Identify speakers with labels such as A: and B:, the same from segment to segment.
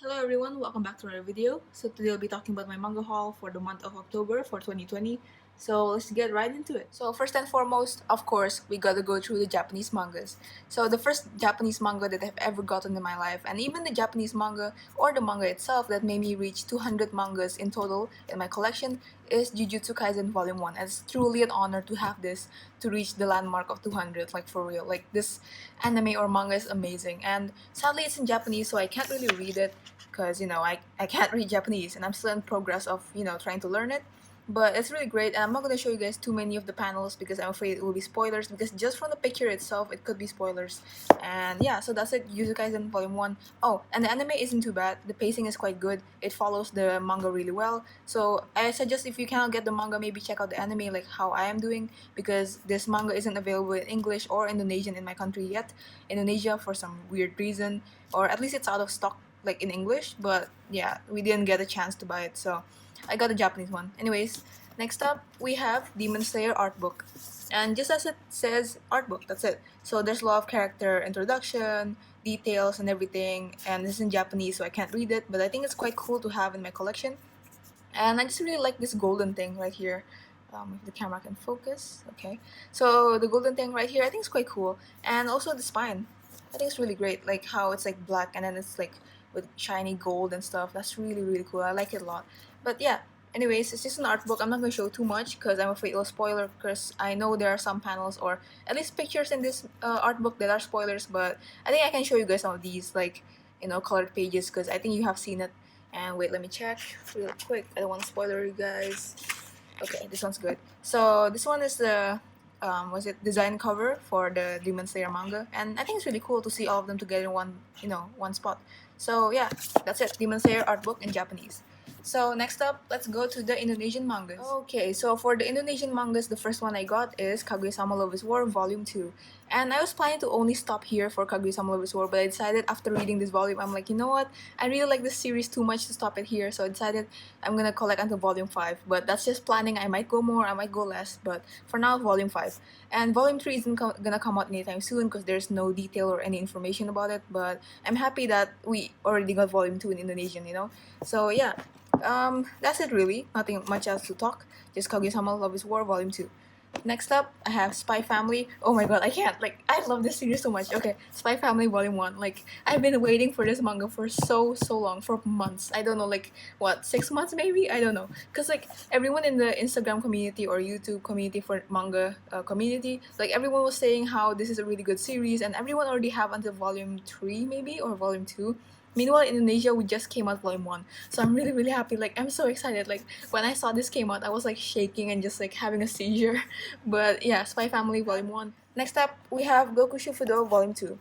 A: Hello everyone, welcome back to another video. So today I'll be talking about my manga haul for the month of October for 2020. So let's get right into it. So first and foremost, of course, we gotta go through the Japanese mangas. So the first Japanese manga that I've ever gotten in my life, and even the Japanese manga or the manga itself that made me reach 200 mangas in total in my collection is Jujutsu Kaisen Volume 1. And it's truly an honor to have this to reach the landmark of 200, like for real. Like this anime or manga is amazing. And sadly it's in Japanese so I can't really read it because I can't read Japanese and I'm still in progress of trying to learn it, but it's really great. And I'm not going to show you guys too many of the panels because I'm afraid it will be spoilers, because just from the picture itself it could be spoilers. And yeah, so that's it. Jujutsu Kaisen Volume 1. Oh, and the anime isn't too bad. The pacing is quite good. It follows the manga really well, so I suggest if you cannot get the manga, maybe check out the anime like how I am doing, because this manga isn't available in English or Indonesian in my country yet. Indonesia, for some weird reason, or at least it's out of stock like in English, but yeah, we didn't get a chance to buy it, so I got the Japanese one. Anyways, next up we have Demon Slayer art book. And just as it says, art book, that's it. So there's a lot of character introduction, details and everything, and this is in Japanese so I can't read it, but I think it's quite cool to have in my collection. And I just really like this golden thing right here. If the camera can focus, okay. So the golden thing right here, I think it's quite cool, and also the spine. I think it's really great, like how it's like black and then it's like with shiny gold and stuff. That's really really cool. I like it a lot. But yeah, anyways, it's just an art book. I'm not gonna show too much because I'm afraid it'll spoiler. Because I know there are some panels or at least pictures in this art book that are spoilers. But I think I can show you guys some of these, like colored pages, because I think you have seen it. And wait, let me check real quick. I don't want to spoiler you guys. Okay, this one's good. So this one is the was it design cover for the Demon Slayer manga, and I think it's really cool to see all of them together in one spot. So yeah, that's it. Demon Slayer art book in Japanese. So next up, let's go to the Indonesian mangas. Okay, so for the Indonesian mangas, the first one I got is Kaguya-sama Love is War Volume 2. And I was planning to only stop here for Kaguya-sama Love is War, but I decided after reading this volume, I'm like, you know what? I really like this series too much to stop it here, so I decided I'm gonna collect until Volume 5. But that's just planning. I might go more, I might go less, but for now, Volume 5. And Volume 3 isn't gonna come out anytime soon because there's no detail or any information about it, but I'm happy that we already got Volume 2 in Indonesian. So yeah, that's it really. Nothing much else to talk. Just Kaguya-sama Love is War Volume 2. Next up, I have Spy Family. Oh my god, I can't. Like, I love this series so much. Okay, Spy Family Volume 1. Like, I've been waiting for this manga for so long, for months. I don't know, like, what, 6 months maybe? I don't know. Because, like, everyone in the Instagram community or YouTube community for manga community, like, everyone was saying how this is a really good series, and everyone already have until Volume 3 maybe, or Volume 2. Meanwhile, in Indonesia, we just came out Volume 1. So I'm really, really happy. Like, I'm so excited. Like, when I saw this came out, I was like shaking and just like having a seizure. But yeah, Spy Family Volume 1. Next up, we have Goku Shufudo Volume 2.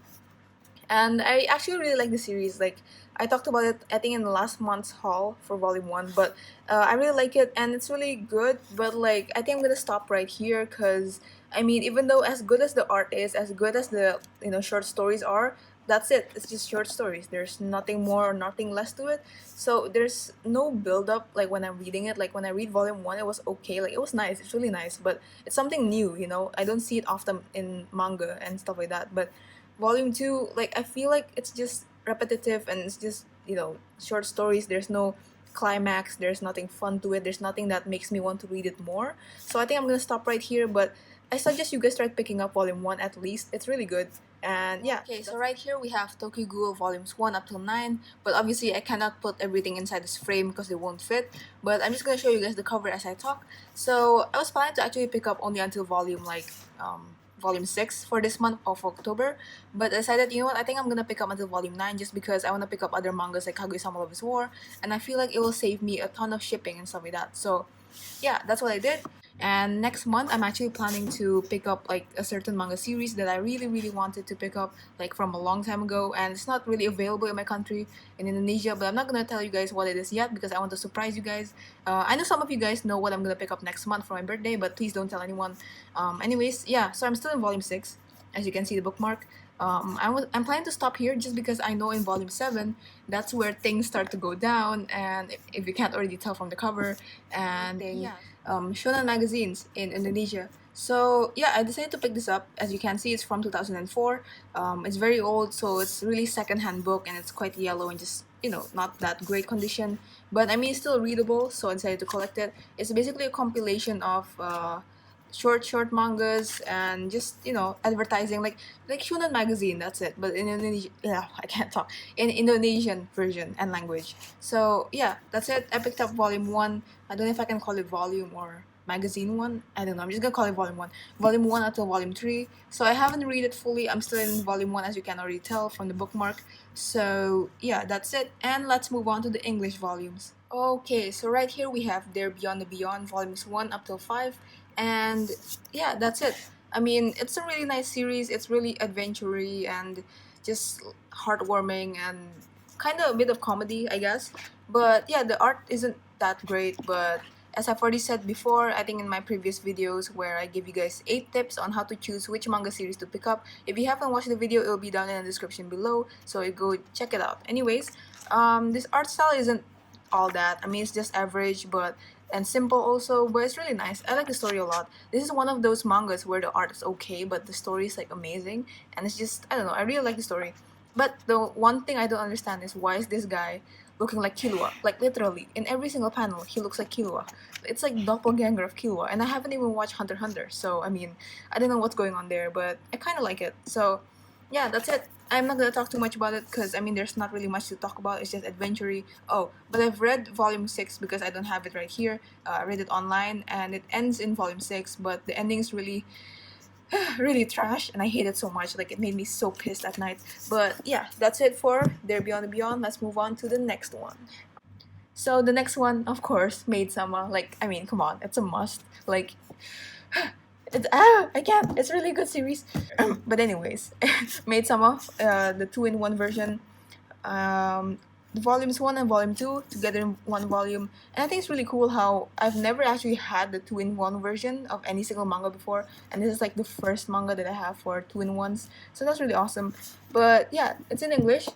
A: And I actually really like the series. Like, I talked about it, I think, in the last month's haul for Volume 1. But I really like it and it's really good. But like, I think I'm gonna stop right here because, I mean, even though as good as the art is, as good as the short stories are, that's it. It's just short stories. There's nothing more or nothing less to it. So there's no build up like when I'm reading it. Like when I read Volume 1, it was okay. Like it was nice. It's really nice. But it's something new. I don't see it often in manga and stuff like that. But Volume 2, like I feel like it's just repetitive and it's just, short stories. There's no climax, there's nothing fun to it, there's nothing that makes me want to read it more. So I think I'm gonna stop right here, but I suggest you guys start picking up Volume 1 at least. It's really good. And yeah. Okay, so right here we have Tokyo Ghoul Volumes 1 up till 9, but obviously I cannot put everything inside this frame because it won't fit, but I'm just gonna show you guys the cover as I talk. So I was planning to actually pick up only until Volume 6 for this month of October, but I decided, you know what, I think I'm gonna pick up until Volume 9 just because I want to pick up other mangas like Kaguya-sama Love is War, and I feel like it will save me a ton of shipping and stuff like that. So yeah, that's what I did. And next month, I'm actually planning to pick up like a certain manga series that I really, really wanted to pick up like from a long time ago, and it's not really available in my country, in Indonesia. But I'm not gonna tell you guys what it is yet because I want to surprise you guys. I know some of you guys know what I'm gonna pick up next month for my birthday, but please don't tell anyone. Anyways, yeah. So I'm still in Volume 6, as you can see the bookmark. I'm planning to stop here just because I know in Volume 7 that's where things start to go down, and if you can't already tell from the cover, and yeah, shonen magazines in Indonesia. So yeah, I decided to pick this up. As you can see, it's from 2004. It's very old, so it's really secondhand book and it's quite yellow and just not that great condition, but I mean it's still readable, so I decided to collect it. It's basically a compilation of short mangas and just advertising like Shonen magazine. That's it, but in Indonesian. Yeah, I can't talk in Indonesian version and language. So yeah, that's it. I picked up volume 1. I don't know if I can call it volume or magazine 1. I don't know. I'm just gonna call it volume 1. Volume 1 until volume 3. So I haven't read it fully. I'm still in volume 1, as you can already tell from the bookmark. So yeah, that's it. And let's move on to the English volumes. Okay, so right here we have There Beyond the Beyond volumes 1 up till 5. And yeah, that's it. I mean, it's a really nice series. It's really adventure-y and just heartwarming and kind of a bit of comedy, I guess. But yeah, the art isn't that great, but as I've already said before, I think in my previous videos where I give you guys 8 tips on how to choose which manga series to pick up. If you haven't watched the video, it will be down in the description below, so you go check it out. Anyways, this art style isn't all that. I mean, it's just average, but and simple also, but it's really nice. I like the story a lot. This is one of those mangas where the art is okay, but the story is like amazing, and it's just, I don't know, I really like the story. But the one thing I don't understand is why is this guy looking like Killua? Like literally, in every single panel, he looks like Killua. It's like doppelganger of Killua, and I haven't even watched Hunter x Hunter, so I mean, I don't know what's going on there, but I kind of like it. So yeah, that's it. I'm not gonna talk too much about it because I mean there's not really much to talk about. It's just adventure. Oh, but I've read volume 6 because I don't have it right here. I read it online and it ends in volume 6, but the ending is really really trash and I hate it so much. Like it made me so pissed at night. But yeah, that's it for There Beyond the Beyond. Let's move on to the next one. So the next one, of course, Maid Sama. Like I mean, come on, it's a must. Like I can't. It's a really good series. But anyways, Maid Sama, the 2-in-1 version. The volumes 1 and volume 2 together in one volume. And I think it's really cool how I've never actually had the 2-in-1 version of any single manga before, and this is like the first manga that I have for 2-in-1s. So that's really awesome. But yeah, it's in English,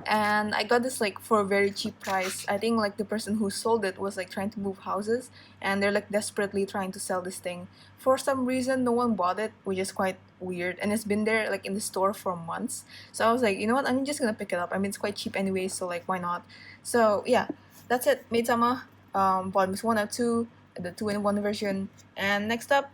A: and I got this like for a very cheap price. I think like the person who sold it was like trying to move houses, and they're like desperately trying to sell this thing. For some reason, no one bought it, which is quite weird, and it's been there like in the store for months. So I was like, you know what, I'm just gonna pick it up. I mean, it's quite cheap anyway, so like why not? So yeah, that's it. Maid-sama, volumes 1 and 2, the 2-in-1 version. And next up,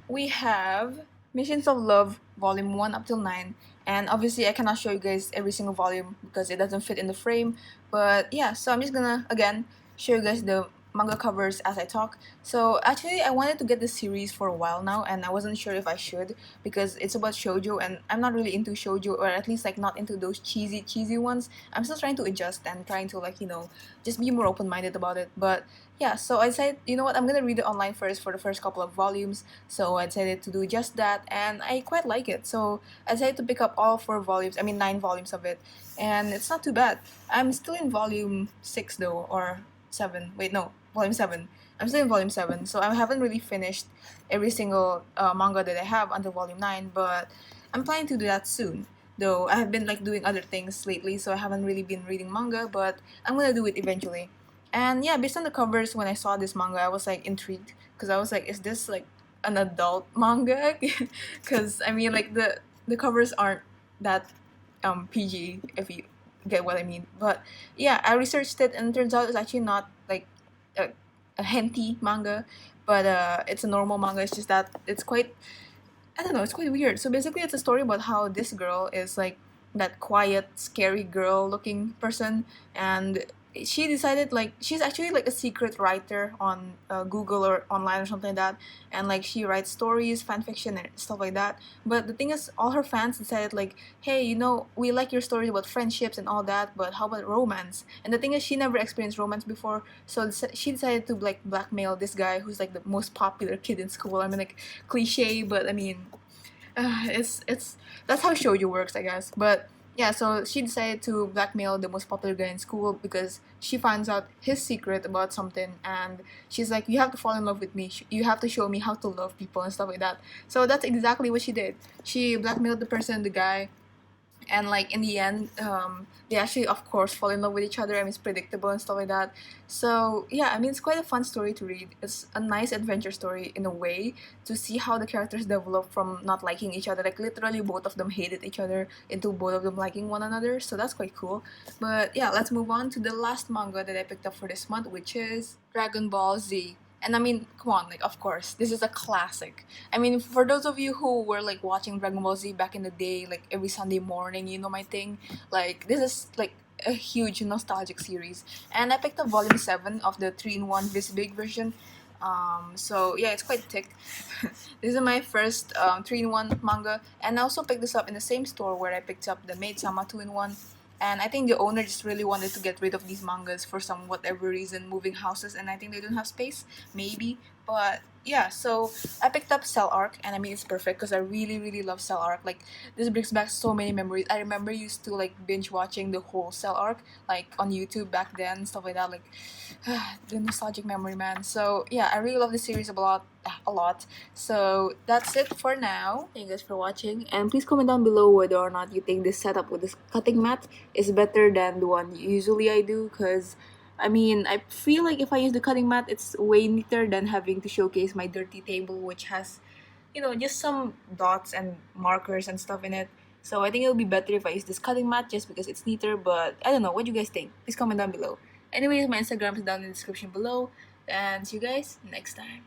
A: we have Missions of Love, volume 1 up till 9. And obviously, I cannot show you guys every single volume because it doesn't fit in the frame. But yeah, so I'm just gonna, again, show you guys the manga covers as I talk. So actually, I wanted to get this series for a while now, and I wasn't sure if I should because it's about shoujo, and I'm not really into shoujo, or at least like not into those cheesy ones. I'm still trying to adjust and trying to like just be more open-minded about it. But yeah, so I decided, you know what, I'm gonna read it online first for the first couple of volumes. So I decided to do just that, and I quite like it. So I decided to pick up all 4 volumes, I mean 9 volumes of it, and it's not too bad. I'm still in volume 6 though, or 7. Wait, no, volume 7. I'm still in volume 7, so I haven't really finished every single manga that I have until volume 9, but I'm planning to do that soon. Though I have been like doing other things lately, so I haven't really been reading manga, but I'm gonna do it eventually. And yeah, based on the covers, when I saw this manga, I was like intrigued because I was like, is this like an adult manga? Because I mean, like the covers aren't that PG, if you get what I mean. But yeah, I researched it and it turns out it's actually not like a hentai manga, but it's a normal manga. It's just that it's quite, I don't know, it's quite weird. So basically, it's a story about how this girl is like that quiet, scary girl looking person, and she decided like she's actually like a secret writer on Google or online or something like that, and like she writes stories, fan fiction, and stuff like that. But the thing is, all her fans decided like, hey, we like your stories about friendships and all that, but how about romance? And the thing is, she never experienced romance before, so she decided to like blackmail this guy who's like the most popular kid in school. I mean, like cliche, but I mean, it's that's how shoujo works, I guess. But yeah, so she decided to blackmail the most popular guy in school because she finds out his secret about something, and she's like, you have to fall in love with me. You have to show me how to love people and stuff like that. So that's exactly what she did. She blackmailed the guy, and like in the end, they actually of course fall in love with each other. I mean, it's predictable and stuff like that. So yeah, I mean, it's quite a fun story to read. It's a nice adventure story in a way, to see how the characters develop from not liking each other, like literally both of them hated each other, into both of them liking one another. So that's quite cool. But yeah, let's move on to the last manga that I picked up for this month, which is Dragon Ball Z. And I mean, come on, like, of course, this is a classic. I mean, for those of you who were like watching Dragon Ball Z back in the day, like every Sunday morning, you know my thing. Like, this is like a huge nostalgic series. And I picked up volume 7 of the 3-in-1 this big version. So yeah, it's quite thick. This is my first 3-in-1 manga, and I also picked this up in the same store where I picked up the Maid Sama 2-in-1. And I think the owner just really wanted to get rid of these mangas for some whatever reason, moving houses, and I think they don't have space, maybe. But yeah, so I picked up Cell Arc, and I mean, it's perfect because I really, really love Cell Arc. Like, this brings back so many memories. I remember used to like binge watching the whole Cell Arc, like on YouTube back then, stuff like that. Like, the nostalgic memory, man. So yeah, I really love this series a lot. So that's it for now. Thank you guys for watching, and please comment down below whether or not you think this setup with this cutting mat is better than the one usually I do, because I mean, I feel like if I use the cutting mat, it's way neater than having to showcase my dirty table, which has, you know, just some dots and markers and stuff in it. So I think it'll be better if I use this cutting mat just because it's neater, but I don't know. What do you guys think? Please comment down below. Anyways, my Instagram is down in the description below, and see you guys next time.